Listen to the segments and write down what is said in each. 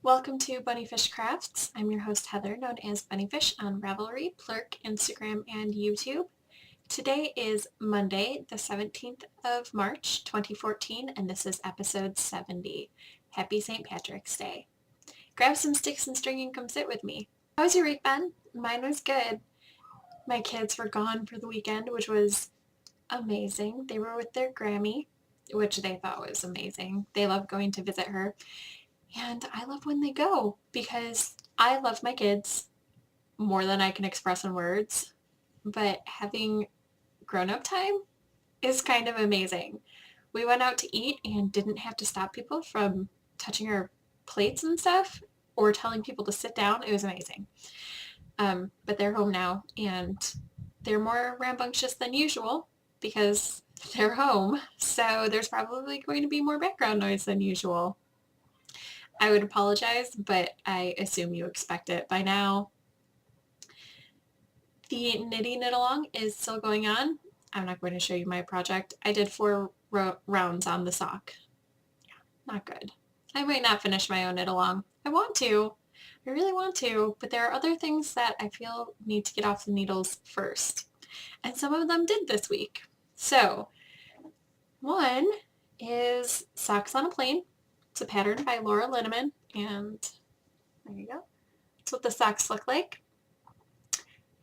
Welcome to Bunnyfish Crafts. I'm your host Heather, known as Bunnyfish on Ravelry, Plurk, Instagram, and YouTube. Today is Monday, the 17th of March, 2014, and this is episode 70. Happy St. Patrick's Day. Grab some sticks and string and come sit with me. How was your week, Ben? Mine was good. My kids were gone for the weekend, which was amazing. They were with their Grammy, which they thought was amazing. They love going to visit her. And I love when they go because I love my kids more than I can express in words. But having grown-up time is kind of amazing. We went out to eat and didn't have to stop people from touching our plates and stuff or telling people to sit down. It was amazing. But they're home now and they're more rambunctious than usual because they're home. So there's probably going to be more background noise than usual. I would apologize, but I assume you expect it by now. The knitting knit along is still going on. I'm not going to show you my project. I did 4 rounds on the sock. Yeah, not good. I might not finish my own knit along. I want to. I really want to, but there are other things that I feel need to get off the needles first. And some of them did this week. So, one is Socks on a Plane. It's a pattern by Laura Linneman, and there you go. That's what the socks look like.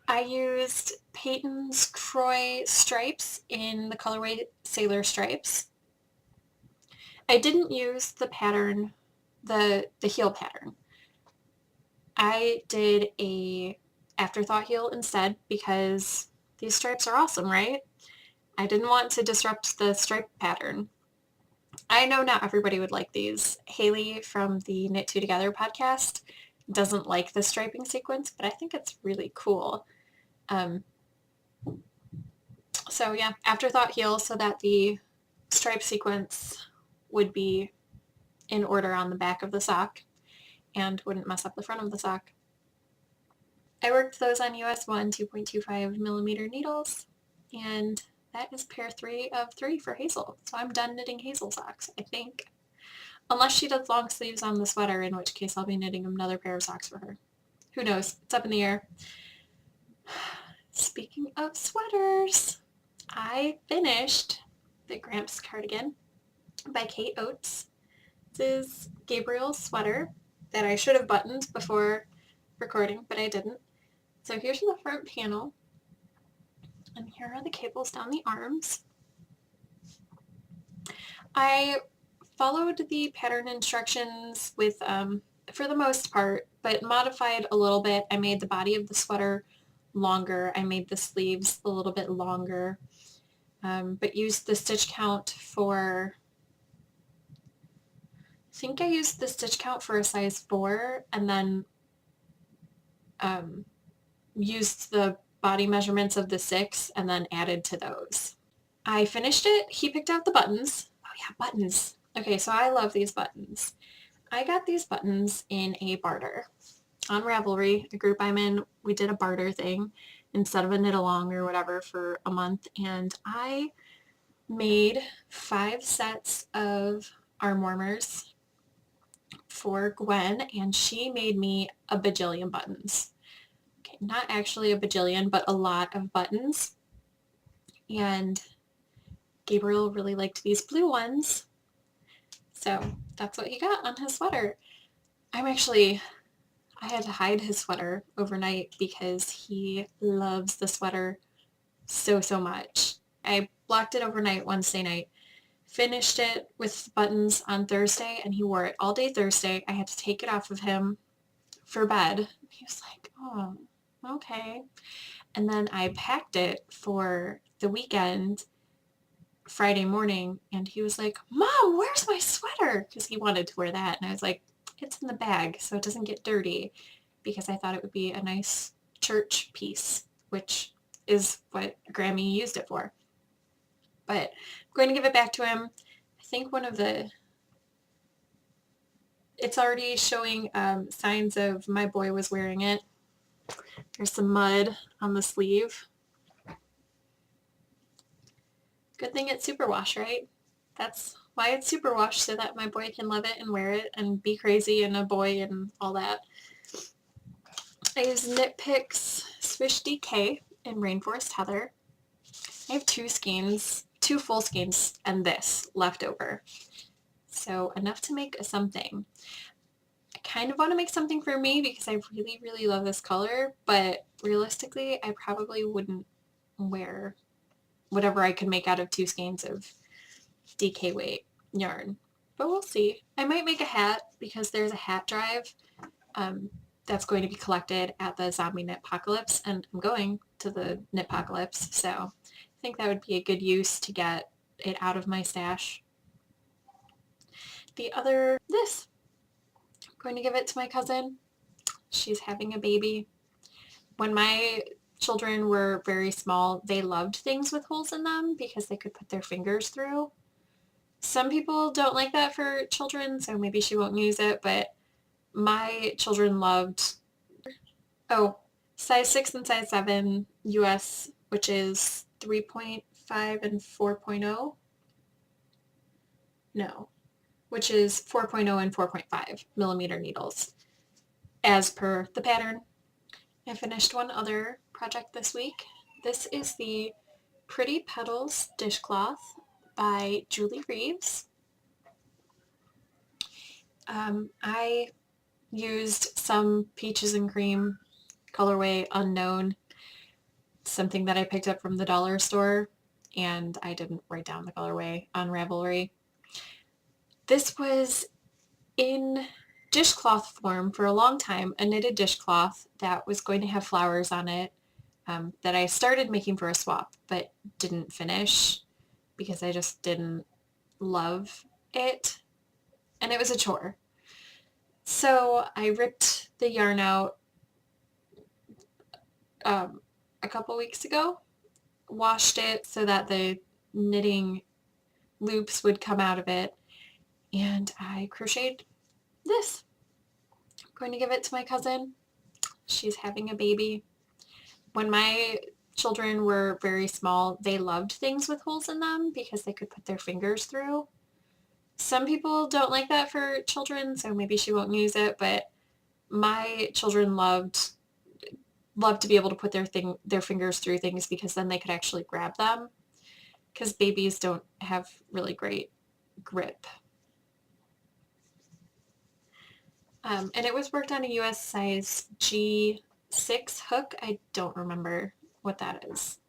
I used Peyton's Croy stripes in the colorway Sailor Stripes. I didn't use the pattern, the heel pattern. I did a afterthought heel instead because these stripes are awesome, right? I didn't want to disrupt the stripe pattern. I know not everybody would like these. Haley from the Knit Two Together podcast doesn't like the striping sequence, but I think it's really cool. So yeah, afterthought heel so that the stripe sequence would be in order on the back of the sock and wouldn't mess up the front of the sock. I worked those on US 1 2.25 millimeter needles, and that is pair 3 of 3 for Hazel. So I'm done knitting Hazel socks, I think. Unless she does long sleeves on the sweater, in which case I'll be knitting another pair of socks for her. Who knows? It's up in the air. Speaking of sweaters, I finished the Gramps cardigan by Kate Oates. This is Gabriel's sweater that I should have buttoned before recording, but I didn't. So here's the front panel, and here are the cables down the arms. I followed the pattern instructions with, for the most part, but modified a little bit. I made the body of the sweater longer. I made the sleeves a little bit longer, but used the stitch count for, I think I used the stitch count for a size 4 and then used the body measurements of the 6 and then added to those. I finished it. He picked out the buttons. Oh yeah, buttons. Okay, so I love these buttons. I got these buttons in a barter. On Ravelry, a group I'm in, we did a barter thing instead of a knit along or whatever for a month, and I made 5 sets of arm warmers for Gwen, and she made me a bajillion buttons. Okay, not actually a bajillion, but a lot of buttons. And Gabriel really liked these blue ones, so that's what he got on his sweater. I had to hide his sweater overnight because he loves the sweater so, so much. I blocked it overnight Wednesday night, finished it with buttons on Thursday, and he wore it all day Thursday. I had to take it off of him for bed. He was like, oh, okay. And then I packed it for the weekend, Friday morning, and he was like, Mom, where's my sweater? Because he wanted to wear that. And I was like, it's in the bag so it doesn't get dirty, because I thought it would be a nice church piece, which is what Grammy used it for. But I'm going to give it back to him. I think it's already showing signs of my boy was wearing it. There's some mud on the sleeve. Good thing it's superwash, right? That's why it's superwash so that my boy can love it and wear it and be crazy and a boy and all that. I use Knit Picks Swish DK in Rainforest Heather. I have two skeins, two full skeins, and this left over. So enough to make a something. I kind of want to make something for me because I really, really love this color, but realistically, I probably wouldn't wear whatever I could make out of two skeins of DK weight yarn. But we'll see. I might make a hat because there's a hat drive that's going to be collected at the Zombie Knitpocalypse, and I'm going to the Knitpocalypse, so I think that would be a good use to get it out of my stash. This. I'm going to give it to my cousin. She's having a baby. When my children were very small, they loved things with holes in them because they could put their fingers through. Some people don't like that for children, so maybe she won't use it, but my children loved, size 6 and size 7 US, which is 3.5 and 4.0. No, which is 4.0 and 4.5 millimeter needles, as per the pattern. I finished one other project this week. This is the Pretty Petals dishcloth by Julie Reeves. I used some peaches and cream colorway unknown, something that I picked up from the dollar store, and I didn't write down the colorway on Ravelry. This was in dishcloth form for a long time, a knitted dishcloth that was going to have flowers on it that I started making for a swap but didn't finish because I just didn't love it, and it was a chore. So I ripped the yarn out a couple weeks ago, washed it so that the knitting loops would come out of it, and I crocheted this. I'm going to give it to my cousin. She's having a baby. When my children were very small, they loved things with holes in them because they could put their fingers through. Some people don't like that for children, so maybe she won't use it, but my children loved to be able to put their fingers through things because then they could actually grab them, because babies don't have really great grip. And it was worked on a US size G6 hook. I don't remember what that is.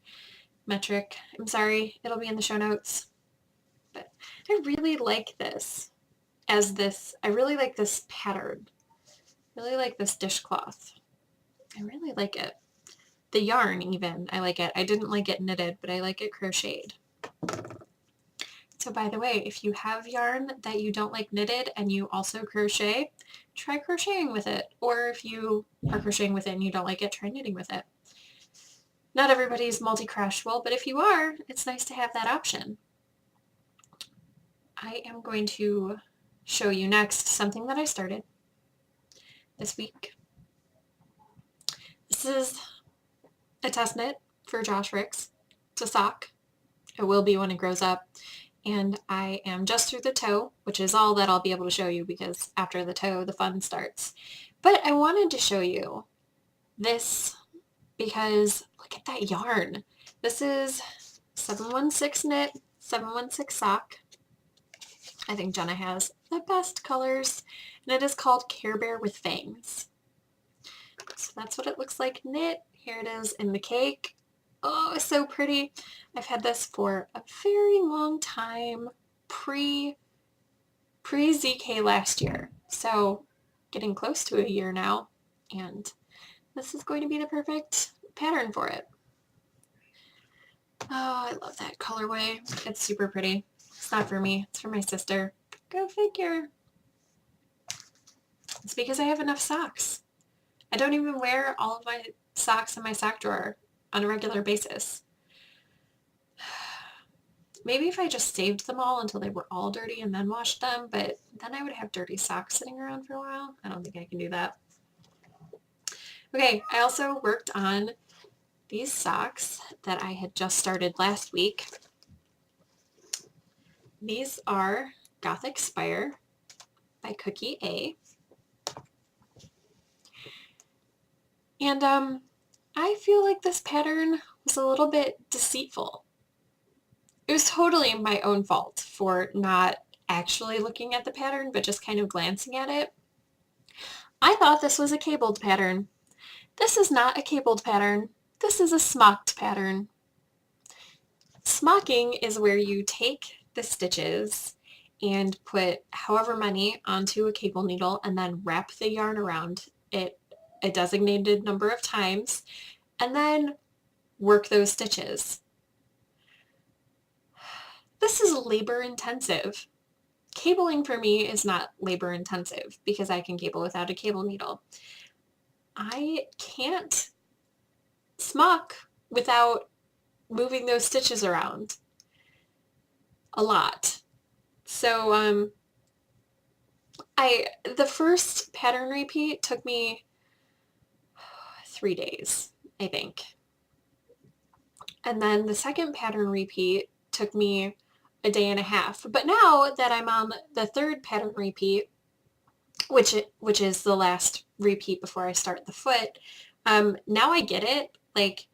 Metric. I'm sorry. It'll be in the show notes. But I really like this I really like this pattern. I really like this dishcloth. I really like it. The yarn even, I like it. I didn't like it knitted, but I like it crocheted. So by the way, if you have yarn that you don't like knitted and you also crochet, try crocheting with it. Or if you are crocheting with it and you don't like it, try knitting with it. Not everybody's multi-crochetable, but if you are, it's nice to have that option. I am going to show you next something that I started this week. This is a test knit for Josh Ricks. It's a sock. It will be when it grows up. And I am just through the toe, which is all that I'll be able to show you because after the toe, the fun starts. But I wanted to show you this because look at that yarn. This is 716 knit, 716 sock. I think Jenna has the best colors, and it is called Care Bear with Fangs. So that's what it looks like knit. Here it is in the cake. Oh, it's so pretty. I've had this for a very long time, pre-ZK last year. So getting close to a year now, and this is going to be the perfect pattern for it. Oh, I love that colorway. It's super pretty. It's not for me, it's for my sister. Go figure. It's because I have enough socks. I don't even wear all of my socks in my sock drawer on a regular basis. Maybe if I just saved them all until they were all dirty and then washed them, but then I would have dirty socks sitting around for a while. I don't think I can do that. Okay, I also worked on these socks that I had just started last week. These are Gothic Spire by Cookie A. And I feel like this pattern was a little bit deceitful. It was totally my own fault for not actually looking at the pattern, but just kind of glancing at it. I thought this was a cabled pattern. This is not a cabled pattern. This is a smocked pattern. Smocking is where you take the stitches and put however many onto a cable needle and then wrap the yarn around it a designated number of times and then work those stitches. This is labor intensive. Cabling for me is not labor intensive because I can cable without a cable needle. I can't smock without moving those stitches around a lot. So the first pattern repeat took me 3 days, I think. And then the second pattern repeat took me a day and a half. But now that I'm on the third pattern repeat, which is the last repeat before I start the foot, now I get it. Like,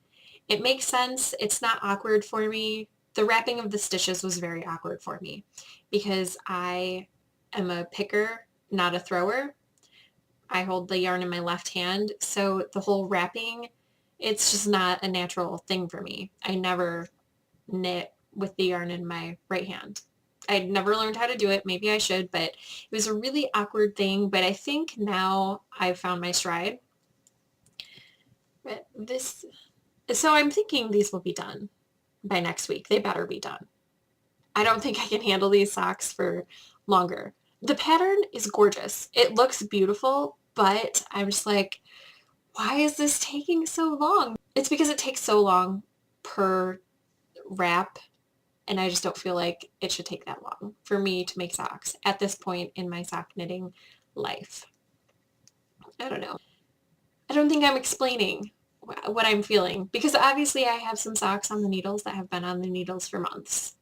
it makes sense. It's not awkward for me. The wrapping of the stitches was very awkward for me because I am a picker, not a thrower. I hold the yarn in my left hand, so the whole wrapping, it's just not a natural thing for me. I never knit with the yarn in my right hand. I'd never learned how to do it. Maybe I should, but it was a really awkward thing. But I think now I've found my stride. But so I'm thinking these will be done by next week. They better be done. I don't think I can handle these socks for longer. The pattern is gorgeous. It looks beautiful, but I'm just like, why is this taking so long? It's because it takes so long per wrap, and I just don't feel like it should take that long for me to make socks at this point in my sock knitting life. I don't know. I don't think I'm explaining what I'm feeling because obviously I have some socks on the needles that have been on the needles for months.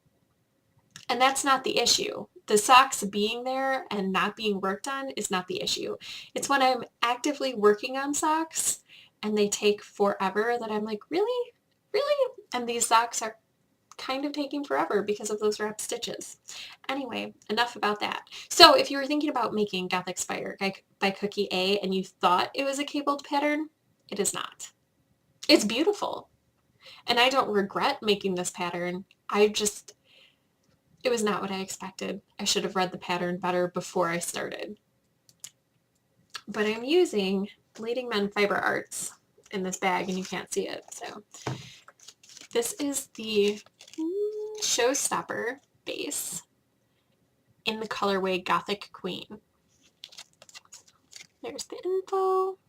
And that's not the issue. The socks being there and not being worked on is not the issue. It's when I'm actively working on socks and they take forever that I'm like, really? Really? And these socks are kind of taking forever because of those wrapped stitches. Anyway, enough about that. So if you were thinking about making Gothic Spire by Cookie A and you thought it was a cabled pattern, it is not. It's beautiful. And I don't regret making this pattern. It was not what I expected. I should have read the pattern better before I started. But I'm using Bleeding Men Fiber Arts in this bag and you can't see it. So this is the Showstopper base in the colorway Gothic Queen. There's the info.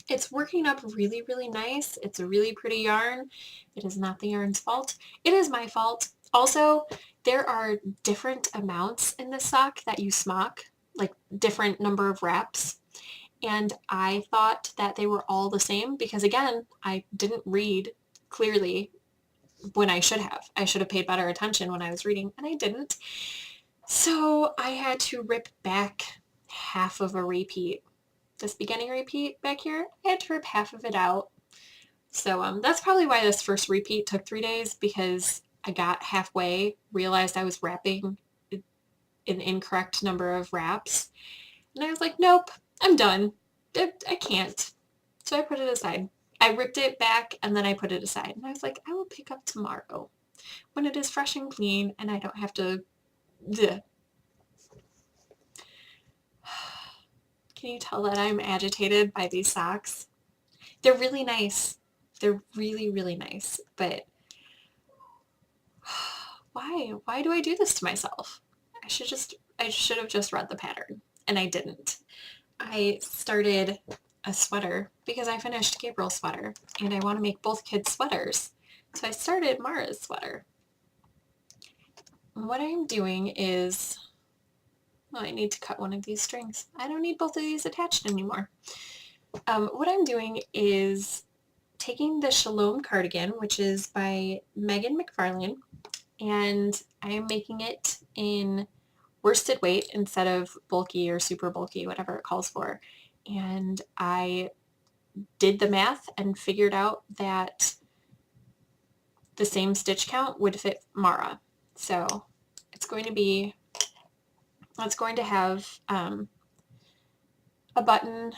It's working up really, really nice. It's a really pretty yarn. It is not the yarn's fault. It is my fault. Also, there are different amounts in this sock that you smock, like different number of wraps. And I thought that they were all the same because, again, I didn't read clearly when I should have. I should have paid better attention when I was reading, and I didn't. So I had to rip back half of a repeat. This beginning repeat back here, I had to rip half of it out. So that's probably why this first repeat took 3 days, because I got halfway, realized I was wrapping an incorrect number of wraps, and I was like, nope, I'm done. I can't. So I put it aside. I ripped it back and then I put it aside. And I was like, I will pick up tomorrow when it is fresh and clean and I don't have to... Bleh. Can you tell that I'm agitated by these socks? They're really nice. They're really, really nice. But why? Why do I do this to myself? I should have just read the pattern. And I didn't. I started a sweater because I finished Gabriel's sweater and I want to make both kids sweaters. So I started Mara's sweater. What I'm doing is, well, I need to cut one of these strings. I don't need both of these attached anymore. What I'm doing is taking the Shalom cardigan, which is by Megan McFarlane, and I am making it in worsted weight instead of bulky or super bulky, whatever it calls for. And I did the math and figured out that the same stitch count would fit Mara. So it's going to have a button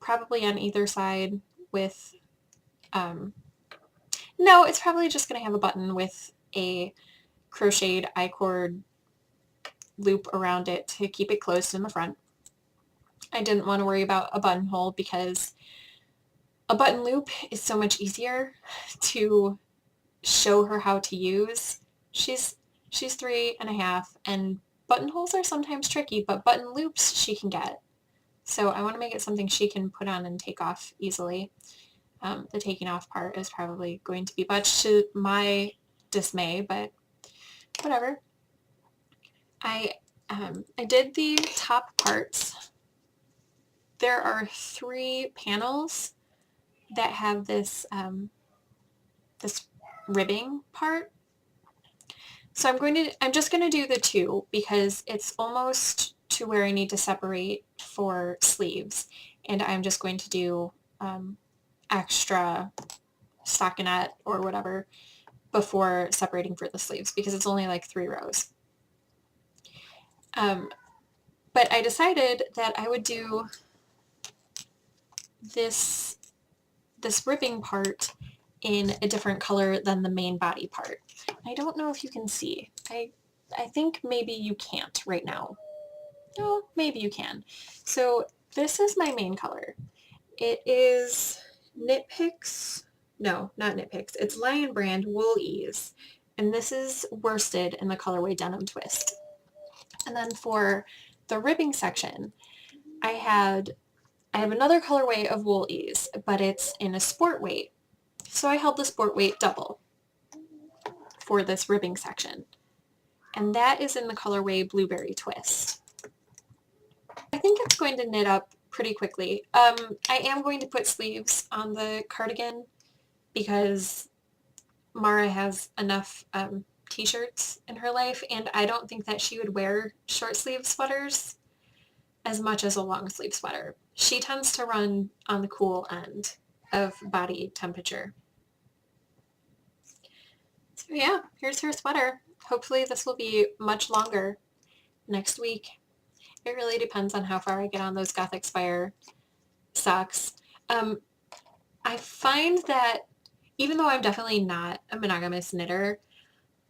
probably on either side with, no, it's probably just going to have a button with a crocheted I-cord loop around it to keep it closed in the front. I didn't want to worry about a buttonhole because a button loop is so much easier to show her how to use. She's 3.5, and buttonholes are sometimes tricky, but button loops she can get. So I want to make it something she can put on and take off easily. The taking off part is probably going to be much to my dismay, but whatever. I did the top parts. There are 3 panels that have this this ribbing part. So I'm just going to do the 2 because it's almost to where I need to separate for sleeves, and I'm just going to do extra stockinette or whatever before separating for the sleeves because it's only like 3 rows. But I decided that I would do this ribbing part in a different color than the main body part. I don't know if you can see. I think maybe you can't right now. No, maybe you can. So this is my main color. It is Knit Picks. No, not Knit Picks. It's Lion Brand Wool Ease. And this is worsted in the colorway Denim Twist. And then for the ribbing section, I have another colorway of Wool Ease, but it's in a sport weight. So I held the sport weight double for this ribbing section. And that is in the colorway Blueberry Twist. I think it's going to knit up pretty quickly. I am going to put sleeves on the cardigan because Mara has enough t-shirts in her life, and I don't think that she would wear short sleeve sweaters as much as a long sleeve sweater. She tends to run on the cool end of body temperature. So yeah, here's her sweater. Hopefully this will be much longer next week. It really depends on how far I get on those Gothic Spire socks. I find that even though I'm definitely not a monogamous knitter,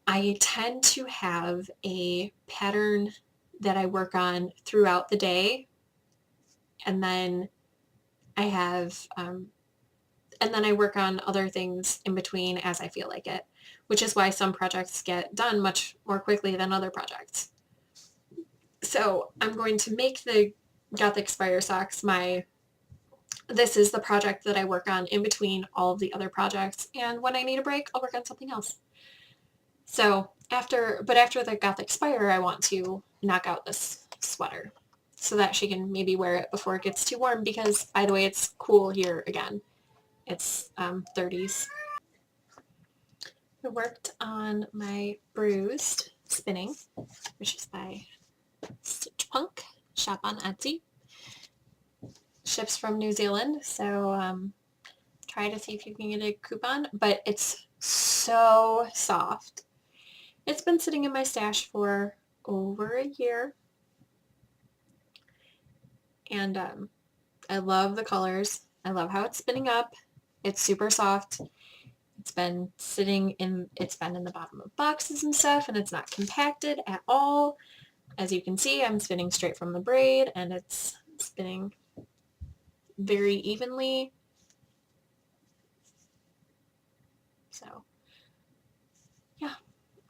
I tend to have a pattern that I work on throughout the day, and then I work on other things in between as I feel like it, which is why some projects get done much more quickly than other projects. So I'm going to make the Gothic Spire socks this is the project that I work on in between all of the other projects, and when I need a break, I'll work on something else. So after the Gothic Spire, I want to knock out this sweater so that she can maybe wear it before it gets too warm because, by the way, it's cool here again. It's 30s. I worked on my bruised spinning, which is by Stitch Punk, shop on Etsy. Ships from New Zealand, so try to see if you can get a coupon, but it's so soft. It's been sitting in my stash for over a year, and I love the colors. I love how it's spinning up. It's super soft. It's been in the bottom of boxes and stuff, and it's not compacted at all. As you can see, I'm spinning straight from the braid, and it's spinning very evenly. So yeah,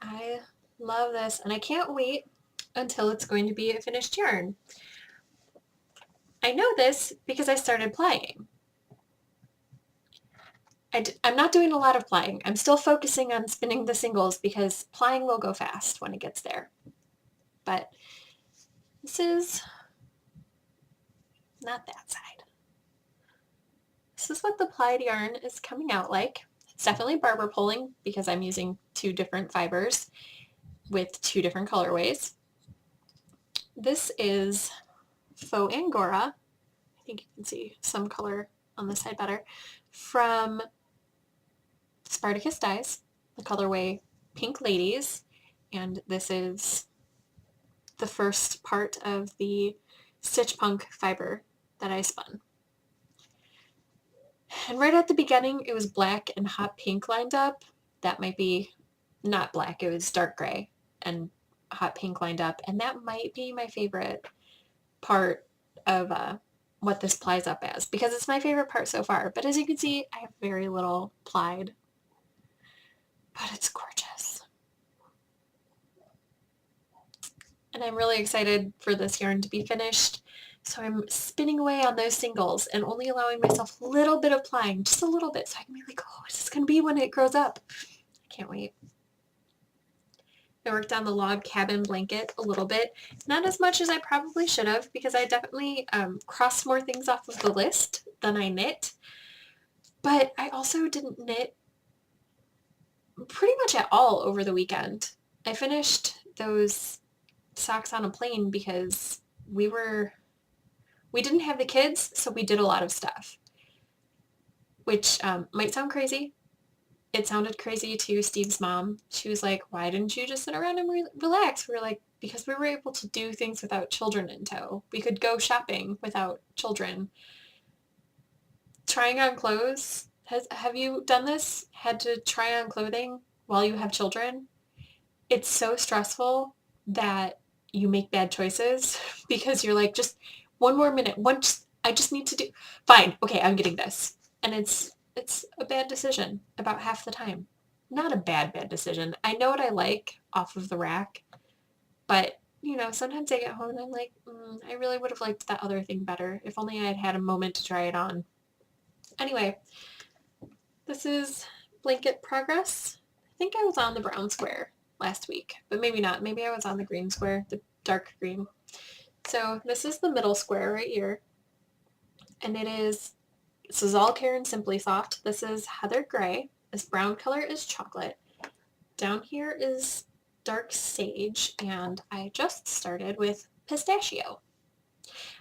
I love this, and I can't wait until it's going to be a finished yarn. I know this because I started plying. I'm not doing a lot of plying. I'm still focusing on spinning the singles because plying will go fast when it gets there. But this is not that side. This is what the plied yarn is coming out like. It's definitely barber pulling because I'm using 2 different fibers with 2 different colorways. This is Faux Angora. I think you can see some color on this side better. From Spartacus Dyes, the colorway Pink Ladies. And this is the first part of the Stitch Punk fiber that I spun. And right at the beginning, it was black and hot pink lined up. That might be not black, it was dark gray and hot pink lined up. And that might be my favorite part of what this plies up as, because it's my favorite part so far. But as you can see, I have very little plied, but it's gorgeous. And I'm really excited for this yarn to be finished. So I'm spinning away on those singles and only allowing myself a little bit of plying, just a little bit, so I can be like, oh, what's this going to be when it grows up? I can't wait. I worked on the log cabin blanket a little bit. Not as much as I probably should have, because I definitely crossed more things off of the list than I knit. But I also didn't knit pretty much at all over the weekend. I finished those socks on a plane because we didn't have the kids, so we did a lot of stuff, which might sound crazy. It sounded crazy to Steve's mom. She was like, why didn't you just sit around and relax? We were like, because we were able to do things without children in tow. We could go shopping without children. Trying on clothes. Have you done this? Had to try on clothing while you have children? It's so stressful that you make bad choices because you're like, just one more minute. I just need to do, fine, okay, I'm getting this. And it's a bad decision about half the time. Not a bad decision. I know what I like off of the rack, but sometimes I get home and I'm like, I really would have liked that other thing better. If only I had had a moment to try it on. Anyway, this is blanket progress. I think I was on the brown square last week, but maybe not. Maybe I was on the green square, the dark green. So this is the middle square right here. And this is all Karen Simply Soft. This is Heather Gray. This brown color is chocolate. Down here is dark sage, and I just started with pistachio.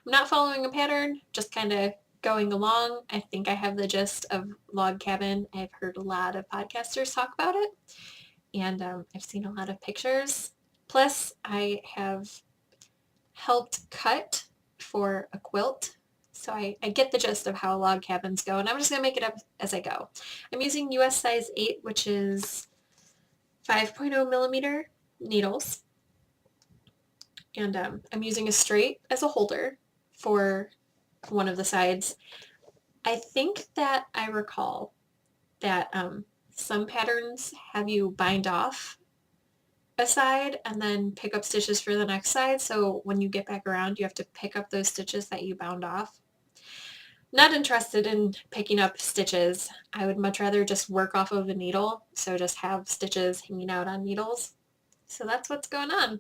I'm not following a pattern, just kind of going along. I think I have the gist of log cabin. I've heard a lot of podcasters talk about it, and I've seen a lot of pictures. Plus, I have helped cut for a quilt, so I get the gist of how log cabins go, and I'm just going to make it up as I go. I'm using US size 8, which is 5.0 millimeter needles, and I'm using a straight as a holder for one of the sides. I think that I recall that some patterns have you bind off a side and then pick up stitches for the next side, so when you get back around you have to pick up those stitches that you bound off. Not interested in picking up stitches. I would much rather just work off of a needle, so just have stitches hanging out on needles. So that's what's going on.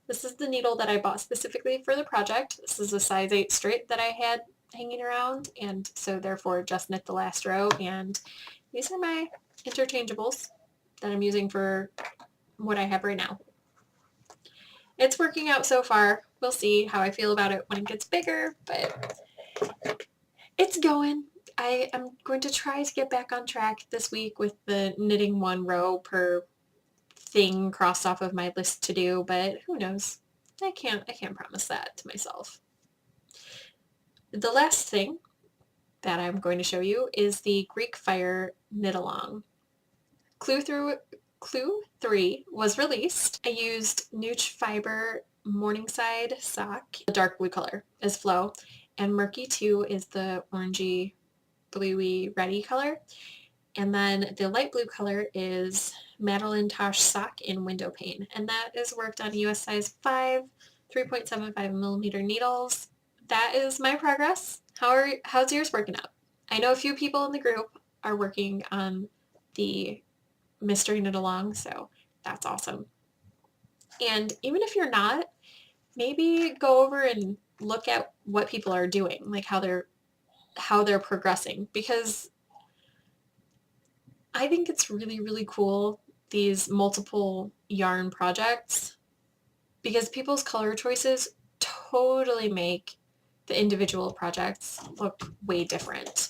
This is the needle that I bought specifically for the project. This is a size 8 straight that I had hanging around, and so therefore just knit the last row, and these are my interchangeables that I'm using for what I have right now. It's working out so far. We'll see how I feel about it when it gets bigger, but it's going. I am going to try to get back on track this week with the knitting 1 row per thing crossed off of my list to do, but who knows? I can't promise that to myself. The last thing that I'm going to show you is the Greek Fire knit along. Clue 3 was released. I used Nooch Fiber Morningside sock, the dark blue color is Flow, and Murky 2 is the orangey, bluey, reddy color. And then the light blue color is Madeline Tosh sock in window pane. And that is worked on US size 5, 3.75 millimeter needles. That is my progress. How's yours working out? I know a few people in the group are working on the mystery knit along, so that's awesome. And even if you're not, maybe go over and look at what people are doing, like how they're progressing, because I think it's really, really cool, these multiple yarn projects, because people's color choices totally make the individual projects look way different.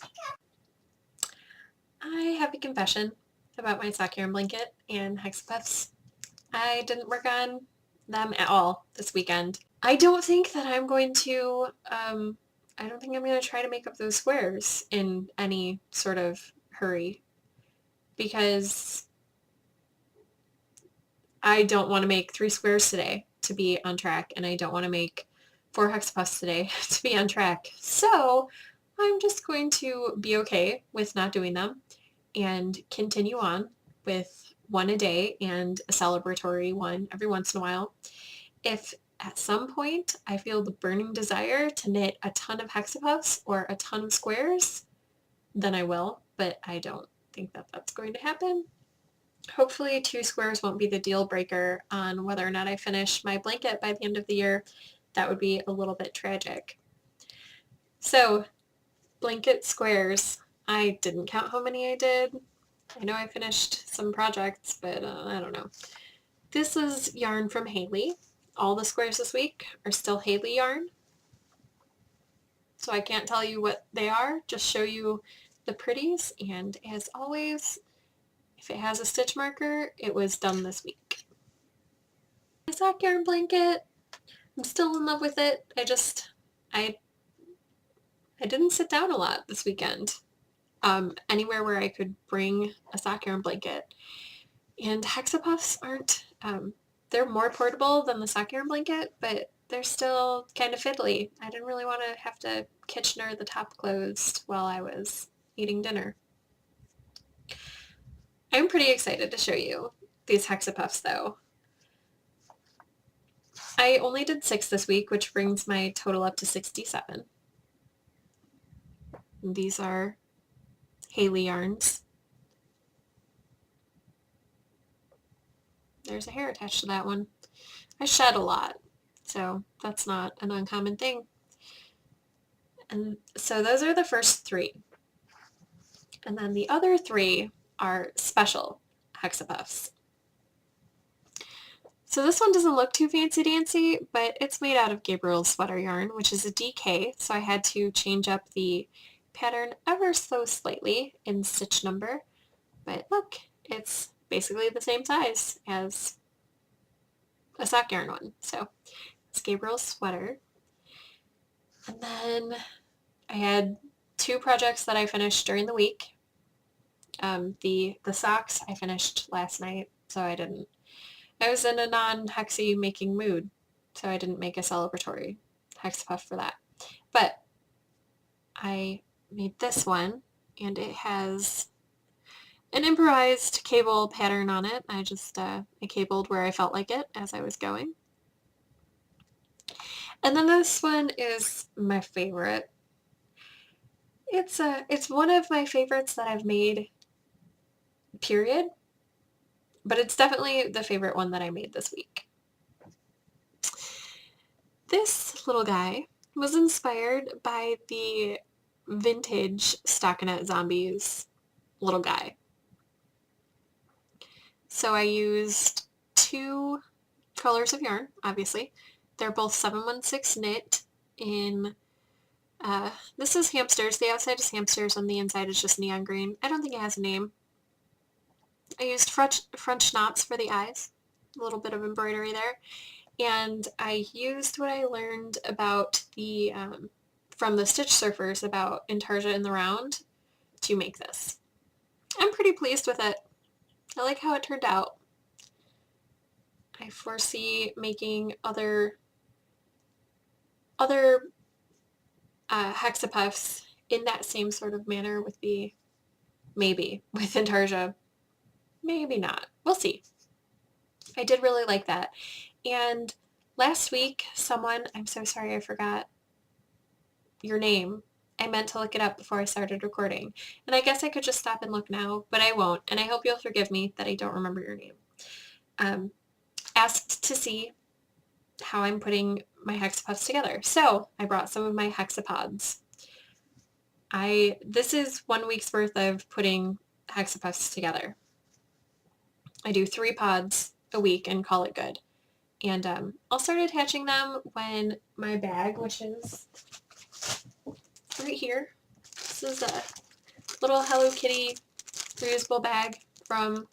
I have a confession about my sock yarn blanket and Hexapuffs. I didn't work on them at all this weekend. I don't think that I'm going to, I don't think I'm going to try to make up those squares in any sort of hurry, because I don't want to make 3 squares today to be on track, and I don't want to make 4 hexapuffs today to be on track. So I'm just going to be okay with not doing them and continue on with one a day and a celebratory one every once in a while. If at some point I feel the burning desire to knit a ton of hexapuffs or a ton of squares, then I will, but I don't think that that's going to happen. Hopefully 2 squares won't be the deal breaker on whether or not I finish my blanket by the end of the year. That would be a little bit tragic. So, blanket squares. I didn't count how many I did. I know I finished some projects, but I don't know. This is yarn from Haley. All the squares this week are still Haley yarn. So I can't tell you what they are, just show you the pretties, and as always, if it has a stitch marker, it was done this week. My sock yarn blanket, I'm still in love with it. I didn't sit down a lot this weekend. Anywhere where I could bring a sock yarn blanket. And hexapuffs aren't, they're more portable than the sock yarn blanket, but they're still kind of fiddly. I didn't really want to have to Kitchener the top closed while I was eating dinner. I'm pretty excited to show you these hexapuffs though. I only did 6 this week, which brings my total up to 67. And these are Haley yarns. There's a hair attached to that one. I shed a lot, so that's not an uncommon thing. And so those are the first 3. And then the other 3 are special hexapuffs. So this one doesn't look too fancy-dancy, but it's made out of Gabriel's sweater yarn, which is a DK, so I had to change up the pattern ever so slightly in stitch number. But look, it's basically the same size as a sock yarn one. So it's Gabriel's sweater. And then I had 2 projects that I finished during the week. The socks I finished last night, so I was in a non-hexy making mood, so I didn't make a celebratory hexapuff for that. But I made this one, and it has an improvised cable pattern on it. I just I cabled where I felt like it as I was going. And then this one is my favorite. It's one of my favorites that I've made, period, but it's definitely the favorite one that I made this week. This little guy was inspired by the vintage stockinette zombies little guy. So I used 2 colors of yarn, obviously. They're both 716 knit in, this is hamsters. The outside is hamsters and the inside is just neon green. I don't think it has a name. I used French knots for the eyes, a little bit of embroidery there. And I used what I learned about the, from the Stitch Surfers about intarsia in the round to make this. I'm pretty pleased with it. I like how it turned out. I foresee making other hexapuffs in that same sort of manner with maybe with intarsia. Maybe not. We'll see. I did really like that. And last week, I'm so sorry I forgot your name. I meant to look it up before I started recording. And I guess I could just stop and look now, but I won't. And I hope you'll forgive me that I don't remember your name. Asked to see how I'm putting my hexapuffs together. So I brought some of my hexapods. This is 1 week's worth of putting hexapuffs together. I do 3 pods a week and call it good. And I'll start attaching them when my bag, which is right here. This is a little Hello Kitty reusable bag from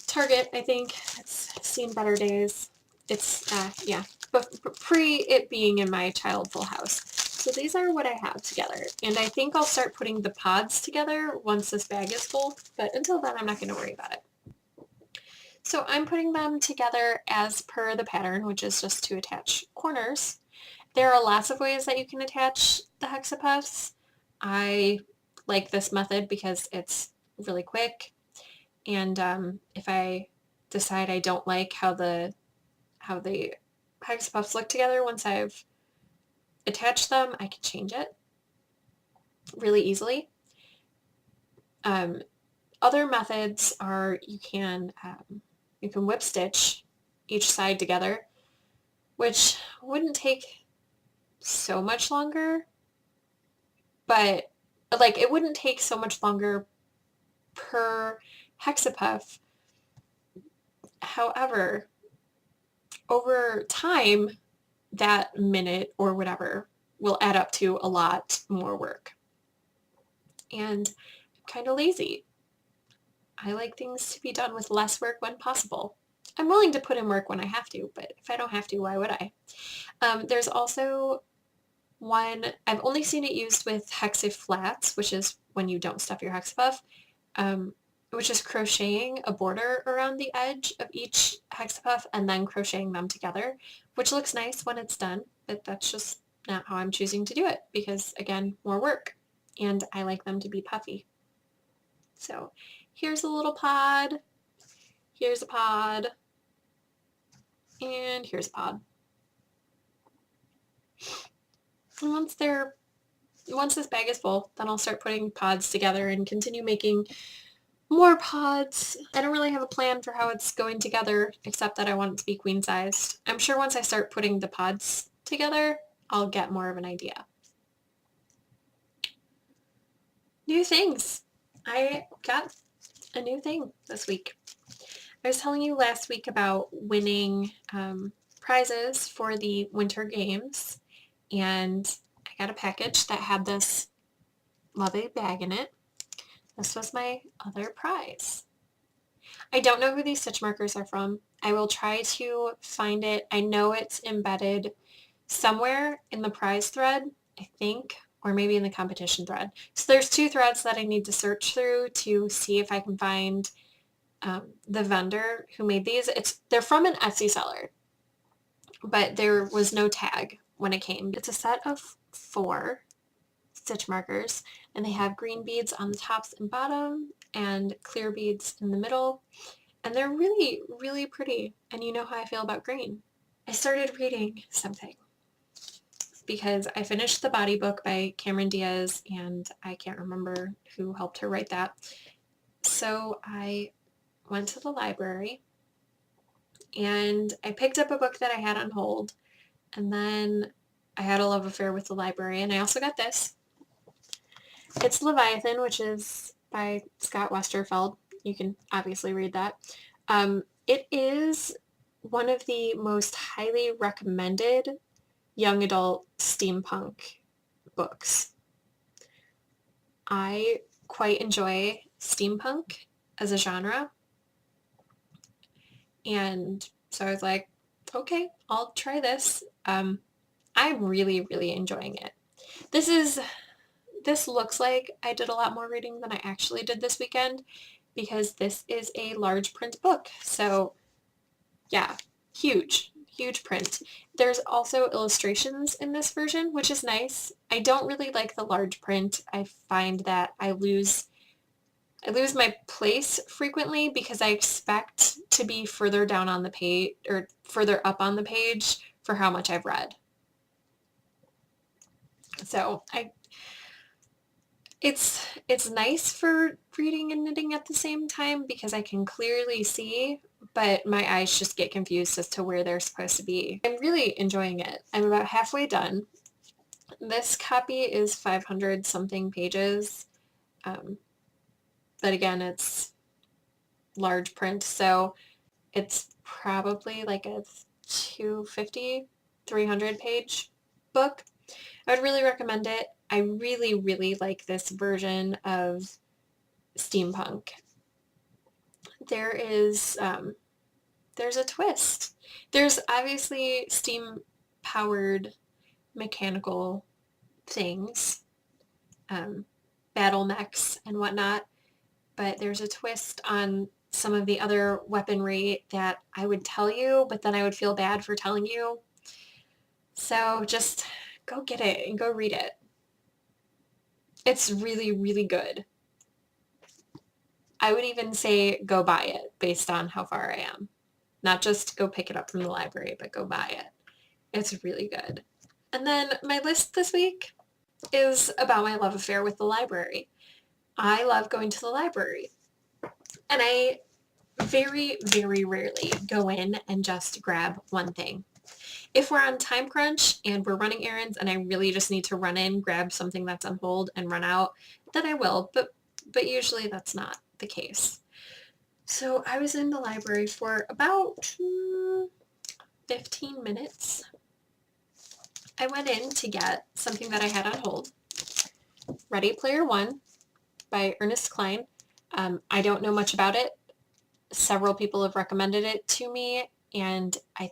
Target, I think. It's seen better days. It's, yeah, but pre it being in my child full house. So these are what I have together. And I think I'll start putting the pods together once this bag is full. But until then, I'm not going to worry about it. So I'm putting them together as per the pattern, which is just to attach corners. There are lots of ways that you can attach the hexapuffs. I like this method because it's really quick. And if I decide I don't like how the hexapuffs look together once I've attached them, I can change it really easily. Other methods are you can whip stitch each side together, which wouldn't take so much longer, but like it wouldn't take so much longer per hexapuff. However, over time, that minute or whatever will add up to a lot more work. And I'm kind of lazy. I like things to be done with less work when possible. I'm willing to put in work when I have to, but if I don't have to, why would I? There's also one, I've only seen it used with hexaflats, which is when you don't stuff your hexapuff, which is crocheting a border around the edge of each hexapuff and then crocheting them together, which looks nice when it's done, but that's just not how I'm choosing to do it because, again, more work, and I like them to be puffy. So here's a little pod, here's a pod, and here's a pod. And once this bag is full, then I'll start putting pods together and continue making more pods. I don't really have a plan for how it's going together, except that I want it to be queen sized. I'm sure once I start putting the pods together, I'll get more of an idea. New things. I got a new thing this week. I was telling you last week about winning prizes for the winter games, and I got a package that had this lovely bag in it. This was my other prize. I don't know who these stitch markers are from. I will try to find it. I know it's embedded somewhere in the prize thread, I think, or maybe in the competition thread. So there's 2 threads that I need to search through to see if I can find the vendor who made these. They're from an Etsy seller, but there was no tag when it came. It's a set of 4 stitch markers, and they have green beads on the tops and bottom and clear beads in the middle, and they're really, really pretty. And you know how I feel about green. I started reading something because I finished the body book by Cameron Diaz, and I can't remember who helped her write that. So I went to the library and I picked up a book that I had on hold, and then I had a love affair with the library, and I also got this. It's Leviathan, which is by Scott Westerfeld. You can obviously read that. It is one of the most highly recommended young adult steampunk books. I quite enjoy steampunk as a genre, and so I was like, okay, I'll try this. I'm really, really enjoying it. This looks like I did a lot more reading than I actually did this weekend because this is a large print book. So yeah, huge print. There's also illustrations in this version, which is nice. I don't really like the large print. I find that I lose my place frequently because I expect to be further down on the page or further up on the page for how much I've read. So it's nice for reading and knitting at the same time because I can clearly see, but my eyes just get confused as to where they're supposed to be. I'm really enjoying it. I'm about halfway done. This copy is 500 something pages, but again, it's large print, so it's probably like a 250, 300 page book. I would really recommend it. I really, really like this version of steampunk. There is, there's a twist. There's obviously steam-powered mechanical things, battle mechs and whatnot, but there's a twist on some of the other weaponry that I would tell you, but then I would feel bad for telling you. So just go get it and go read it. It's really, really good. I would even say go buy it based on how far I am. Not just go pick it up from the library, but go buy it. It's really good. And then my list this week is about my love affair with the library. I love going to the library. And I very, very rarely go in and just grab one thing. If we're on time crunch and we're running errands and I really just need to run in, grab something that's on hold and run out, then I will, but usually that's not the case. So I was in the library for about 15 minutes. I went in to get something that I had on hold, Ready Player One by Ernest Cline. I don't know much about it. Several people have recommended it to me, and I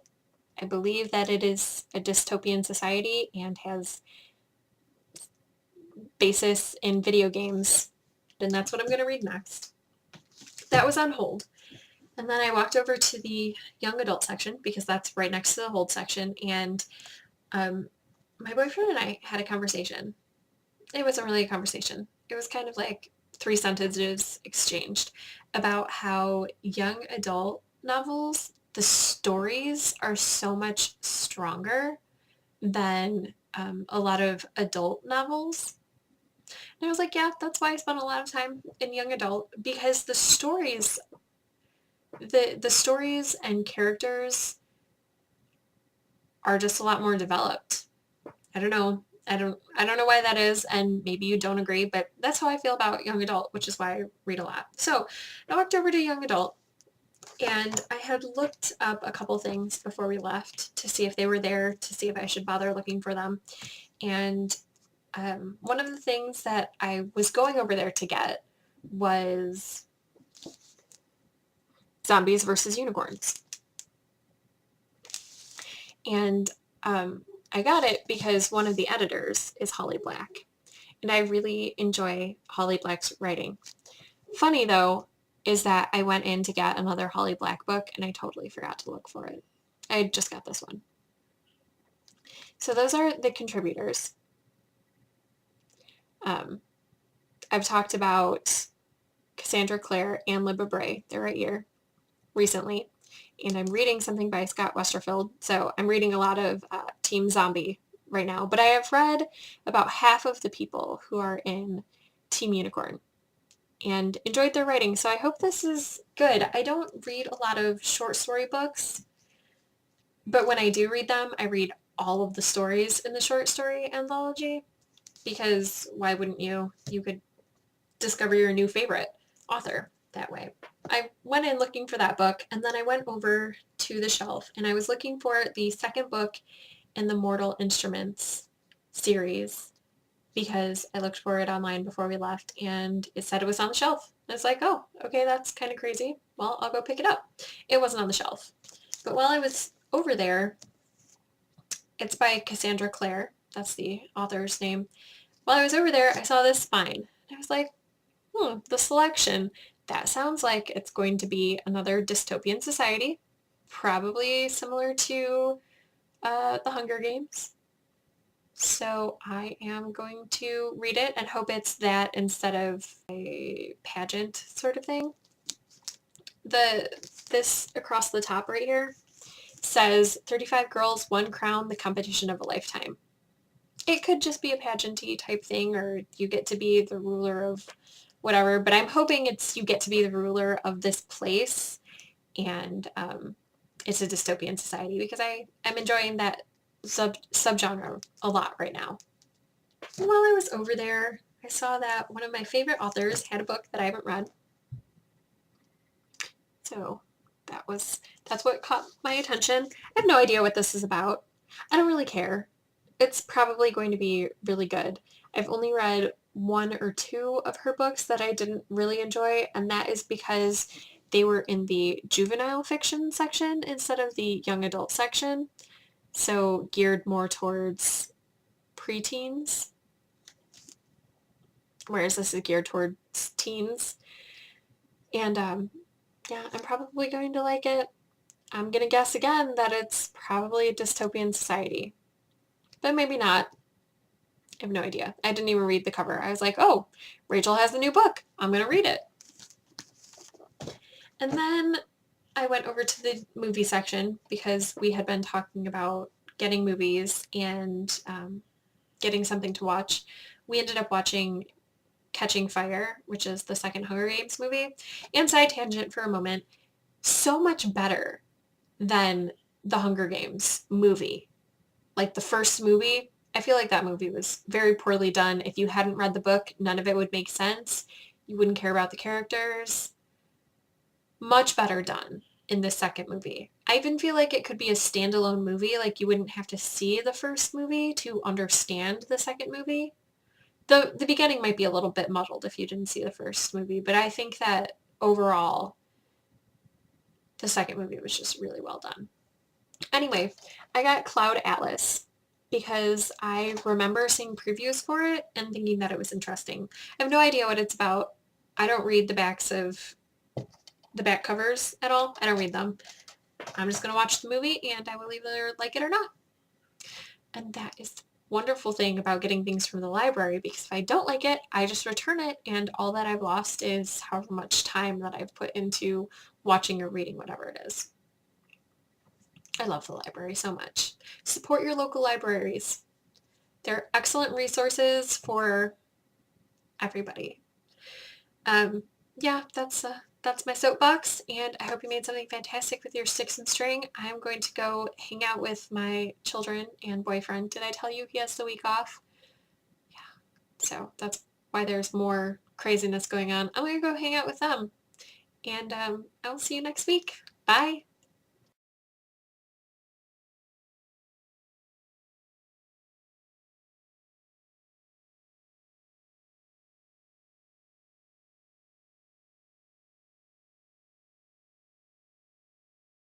believe that it is a dystopian society and has basis in video games, and that's what I'm going to read next. That was on hold. And then I walked over to the young adult section because that's right next to the hold section, and my boyfriend and I had a conversation. It wasn't really a conversation. It was kind of like 3 sentences exchanged about how young adult novels, the stories are so much stronger than a lot of adult novels. And I was like, yeah, that's why I spent a lot of time in young adult, because the stories and characters are just a lot more developed. I don't know. I don't know why that is, and maybe you don't agree, but that's how I feel about young adult, which is why I read a lot. So I walked over to young adult, and I had looked up a couple things before we left to see if they were there, to see if I should bother looking for them. And one of the things that I was going over there to get was Zombies versus Unicorns. And I got it because one of the editors is Holly Black, and I really enjoy Holly Black's writing. Funny, though, is that I went in to get another Holly Black book, and I totally forgot to look for it. I just got this one. So those are the contributors. I've talked about Cassandra Clare and Libba Bray. They're right here recently. And I'm reading something by Scott Westerfeld. So I'm reading a lot of Team Zombie right now. But I have read about half of the people who are in Team Unicorn and enjoyed their writing. So I hope this is good. I don't read a lot of short story books, but when I do read them, I read all of the stories in the short story anthology, because why wouldn't you? You could discover your new favorite author that way. I went in looking for that book, and then I went over to the shelf, and I was looking for the second book in the Mortal Instruments series, because I looked for it online before we left, and it said it was on the shelf. I was like, oh, okay, that's kind of crazy. Well, I'll go pick it up. It wasn't on the shelf. But while I was over there, it's by Cassandra Clare. That's the author's name. While I was over there, I saw this spine. I was like, the selection. That sounds like it's going to be another dystopian society, probably similar to The Hunger Games. So I am going to read it and hope it's that instead of a pageant sort of thing. This across the top right here says 35 girls, 1 crown, the competition of a lifetime. It could just be a pageant-y type thing, or you get to be the ruler of whatever, but I'm hoping it's you get to be the ruler of this place, and it's a dystopian society, because I'm enjoying that subgenre a lot right now. And while I was over there, I saw that one of my favorite authors had a book that I haven't read. So that's what caught my attention. I have no idea what this is about. I don't really care. It's probably going to be really good. I've only read one or two of her books that I didn't really enjoy, and that is because they were in the juvenile fiction section instead of the young adult section, so geared more towards preteens, whereas this is geared towards teens. And yeah, I'm probably going to like it. I'm going to guess again that it's probably a dystopian society, but maybe not. I have no idea. I didn't even read the cover. I was like, oh, Rachel has a new book. I'm going to read it. And then I went over to the movie section because we had been talking about getting movies and getting something to watch. We ended up watching Catching Fire, which is the second Hunger Games movie. And side tangent for a moment, so much better than the Hunger Games movie. Like the first movie, I feel like that movie was very poorly done. If you hadn't read the book, none of it would make sense. You wouldn't care about the characters. Much better done in the second movie. I even feel like it could be a standalone movie, like you wouldn't have to see the first movie to understand the second movie. The beginning might be a little bit muddled if you didn't see the first movie, but I think that overall the second movie was just really well done. Anyway, I got Cloud Atlas because I remember seeing previews for it and thinking that it was interesting. I have no idea what it's about. I don't read the back covers at all. I don't read them. I'm just going to watch the movie and I will either like it or not. And that is the wonderful thing about getting things from the library, because if I don't like it, I just return it and all that I've lost is however much time that I've put into watching or reading whatever it is. I love the library so much. Support your local libraries. They're excellent resources for everybody. Yeah, that's my soapbox, and I hope you made something fantastic with your sticks and string. I'm going to go hang out with my children and boyfriend. Did I tell you he has the week off? Yeah. So that's why there's more craziness going on. I'm going to go hang out with them, and I will see you next week. Bye.